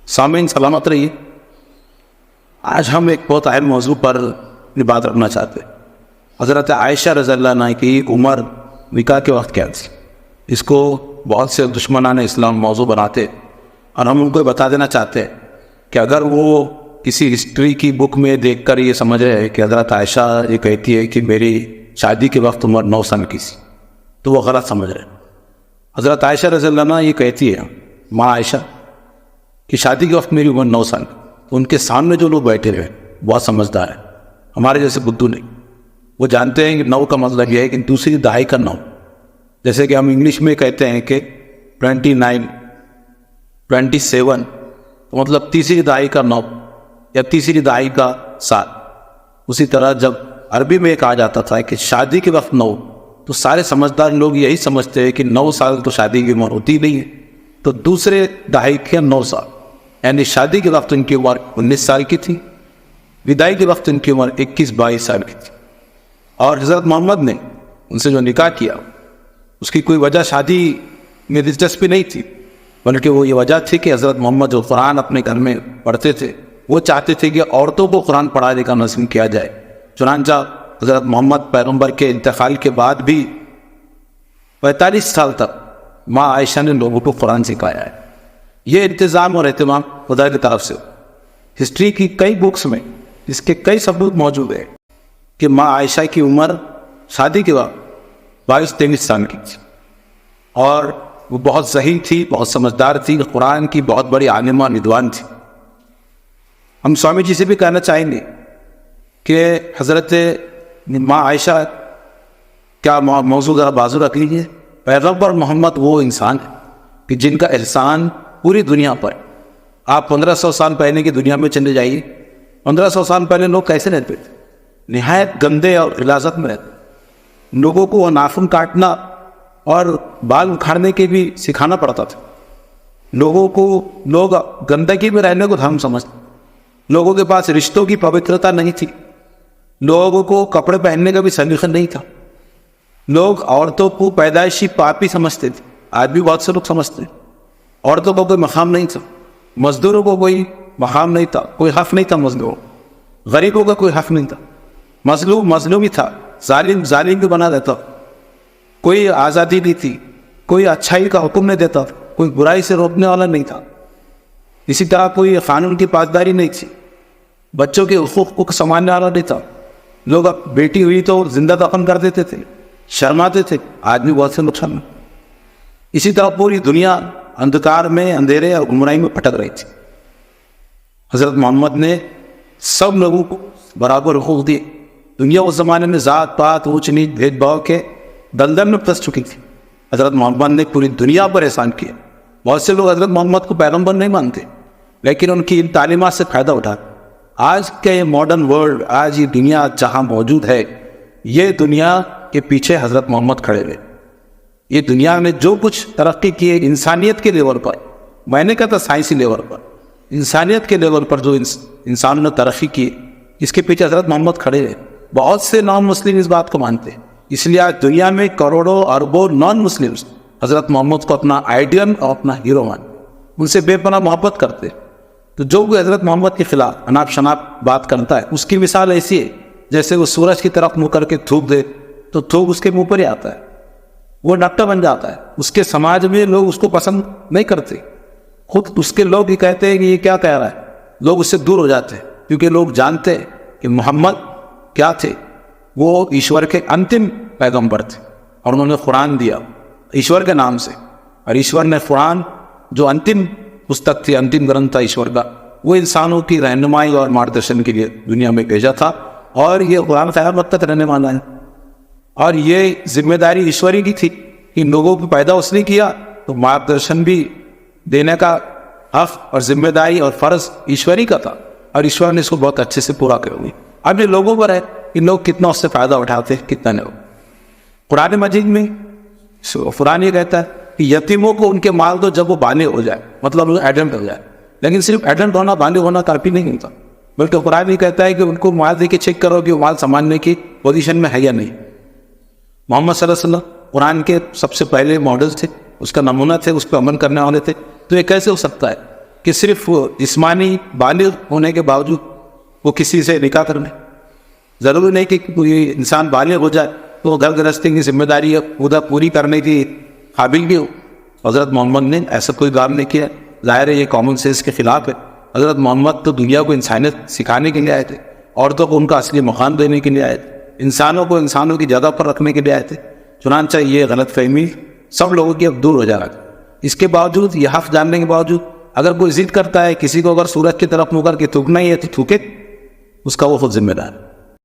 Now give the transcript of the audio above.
سامعین سلامت رہیے. آج ہم ایک بہت اہم موضوع پر اپنی بات رکھنا چاہتے ہیں. حضرت عائشہ رضی اللہ عنہ کی عمر نکاح کے وقت کیا تھی؟ اس کو بہت سے دشمنان اسلام موضوع بناتے اور ہم ان کو بتا دینا چاہتے ہیں کہ اگر وہ کسی ہسٹری کی بک میں دیکھ کر یہ سمجھ رہے ہیں کہ حضرت عائشہ یہ کہتی ہے کہ میری شادی کے وقت عمر 9 سال کی تھی تو وہ غلط سمجھ رہے ہیں. حضرت عائشہ رضی اللہ عنہ یہ کہتی ہے ماں عائشہ کہ شادی کے وقت میری عمر 9 سال. تو ان کے سامنے جو لوگ بیٹھے ہوئے بہت سمجھدار ہیں, ہمارے جیسے بدھو نہیں. وہ جانتے ہیں کہ 9 کا مطلب یہ ہے کہ دوسری دہائی کا 9, جیسے کہ ہم انگلش میں کہتے ہیں کہ 29, 27, تو مطلب تیسری دہائی کا 9 یا تیسری دہائی کا 7. اسی طرح جب عربی میں کہا جاتا تھا کہ شادی کے وقت 9, تو سارے سمجھدار لوگ یہی سمجھتے ہیں کہ 9 سال تو شادی کی عمر ہوتی نہیں ہے, تو دوسرے دہائی کے 9 سال, یعنی شادی کے وقت ان کی عمر 19 سال کی تھی, وداعی کے وقت ان کی عمر 21-22 سال کی تھی. اور حضرت محمد نے ان سے جو نکاح کیا اس کی کوئی وجہ شادی میں دلچسپی نہیں تھی, بلکہ وہ یہ وجہ تھی کہ حضرت محمد جو قرآن اپنے گھر میں پڑھتے تھے وہ چاہتے تھے کہ عورتوں کو قرآن پڑھانے کا نصب کیا جائے. چنانچہ حضرت محمد پیغمبر کے انتقال کے بعد بھی 45 سال تک ماں عائشہ نے لوگوں کو قرآن سکھایا ہے. یہ انتظام اور اہتمام خدا کی طرف سے. ہسٹری کی کئی بکس میں اس کے کئی ثبوت موجود ہیں کہ ماں عائشہ کی عمر شادی کے بعد 22-23 سال کی تھی, اور وہ بہت ذہین تھی, بہت سمجھدار تھی, قرآن کی بہت بڑی عالمہ ودوان تھی. ہم سوامی جی سے بھی کہنا چاہیں گے کہ حضرت ماں عائشہ کیا موضوع ذرا بازو رکھ لیجیے. پیغمبر محمد وہ انسان ہے کہ جن کا احسان پوری دنیا پر. آپ 1500 سال پہلے کی دنیا میں چلے جائیے, 1500 سال پہلے لوگ کیسے رہتے تھے؟ نہایت گندے اور غلاظت میں رہتے. لوگوں کو ناخن کاٹنا اور بال اکھاڑنے کے بھی سکھانا پڑتا تھا. لوگوں کو لوگ گندگی میں رہنے کو دھرم سمجھتے. لوگوں کے پاس رشتوں کی پوترتا نہیں تھی. لوگوں کو کپڑے پہننے کا بھی سلیقہ نہیں تھا. لوگ عورتوں کو پیدائشی پاپی سمجھتے تھے. آج بھی بہت سے لوگ سمجھتے ہیں. عورتوں کو کوئی مقام نہیں تھا, مزدوروں کو کوئی مقام نہیں تھا, کوئی حق نہیں تھا مزدوروں, غریبوں کا کوئی حق نہیں تھا, مظلوم مظلوم ہی تھا, ظالم ظالم بھی بنا دیتا, کوئی آزادی نہیں تھی, کوئی اچھائی کا حکم نہیں دیتا, کوئی برائی سے روکنے والا نہیں تھا. اسی طرح کوئی قانون کی پاسداری نہیں تھی, بچوں کے حقوق کو سنبھالنے والا نہیں تھا. لوگ اب بیٹی ہوئی تو زندہ دفن کر دیتے تھے, شرماتے تھے. آج بھی بہت سے نقصان ہیں. اسی طرح پوری دنیا اندھکار میں, اندھیرے اور گمراہی میں پھٹک رہی تھی. حضرت محمد نے سب لوگوں کو برابر حقوق دیے. دنیا اس زمانے میں ذات پات اونچ نیچ بھید بھاؤ کے دلدل میں پھنس چکی تھی. حضرت محمد نے پوری دنیا پر احسان کیا. بہت سے لوگ حضرت محمد کو پیغمبر نہیں مانتے, لیکن ان کی ان تعلیمات سے فائدہ اٹھاتے. آج کے ماڈرن ورلڈ, آج یہ دنیا جہاں موجود ہے, یہ دنیا کے پیچھے حضرت محمد کھڑے ہوئے. یہ دنیا میں جو کچھ ترقی کی ہے انسانیت کے لیول پر, میں نے کہا تھا سائنسی لیول پر, انسانیت کے لیول پر جو انسانوں نے ترقی کی, اس کے پیچھے حضرت محمد کھڑے ہوئے. بہت سے نان مسلم اس بات کو مانتے ہیں. اس لیے آج دنیا میں کروڑوں اربوں نان مسلمس حضرت محمد کو اپنا آئیڈیل اور اپنا ہیرو مانتے, ان سے بے پناہ محبت کرتے. تو جو کوئی حضرت محمد کے خلاف اناپ شناپ بات کرتا ہے, اس کی مثال ایسی ہے جیسے وہ سورج کی طرف منہ کر کے تھوک دے تو تھوک اس کے منہ پر ہی آتا ہے, وہ ڈپٹا بن جاتا ہے. اس کے سماج میں لوگ اس کو پسند نہیں کرتے. خود اس کے لوگ ہی کہتے ہیں کہ یہ کیا کہہ رہا ہے, لوگ اس سے دور ہو جاتے ہیں, کیونکہ لوگ جانتے ہیں کہ محمد کیا تھے. وہ ایشور کے انتم پیغمبر تھے, اور انہوں نے قرآن دیا ایشور کے نام سے. اور ایشور نے قرآن جو انتم پستک تھی, انتم گرنتھ تھا ایشور کا, وہ انسانوں کی رہنمائی اور مارگدرشن کے لیے دنیا میں بھیجا تھا. اور یہ قرآن قیامت تک رہنے والا ہے. اور یہ ذمہ داری ایشوری کی تھی کہ لوگوں کو پیدا اس نے کیا, تو مارگدرشن بھی دینے کا حق اور ذمہ داری اور فرض ایشوری کا تھا, اور ایشور نے اس کو بہت اچھے سے پورا کر دیا. اب یہ لوگوں پر ہے کہ لوگ کتنا اس سے فائدہ اٹھاتے ہیں, کتنا نہیں. قرآن مجید میں قرآن یہ کہتا ہے کہ یتیموں کو ان کے مال دو جب وہ بالغ ہو جائے, مطلب وہ ایڈلٹ ہو جائے. لیکن صرف ایڈلٹ ہونا, بالغ ہونا کافی نہیں ہوتا, بلکہ قرآن یہ کہتا ہے کہ ان کو مال دے کے چیک کرو کہ وہ مال سنبھالنے کی پوزیشن میں ہے یا نہیں. محمد صلی اللہ علیہ وسلم قرآن کے سب سے پہلے ماڈلز تھے, اس کا نمونہ تھے, اس پہ عمل کرنے والے تھے. تو یہ کیسے ہو سکتا ہے کہ صرف جسمانی بالغ ہونے کے باوجود وہ کسی سے نکاح کر لیں. ضروری نہیں کہ کوئی انسان بالغ ہو جائے تو وہ گھر گرہستی کی ذمہ داری پوری کرنے کی قابل بھی ہو. حضرت محمد نے ایسا کوئی کام نہیں کیا. ظاہر ہے یہ کامن سینس کے خلاف ہے. حضرت محمد تو دنیا کو انسانیت سکھانے کے لیے آئے تھے, عورتوں کو ان کا اصلی مقام دینے کے لیے آئے تھے, انسانوں کو انسانوں کی جگہ پر رکھنے کے لیے آئے تھے. چنانچہ یہ غلط فہمی سب لوگوں کی اب دور ہو جائے گا. اس کے باوجود, یہ حق جاننے کے باوجود, اگر کوئی ضد کرتا ہے, کسی کو اگر سورج کی طرف منہ کر کے تھوکنا ہی ہے تو تھوکے, اس کا وہ خود ذمہ دار ہے.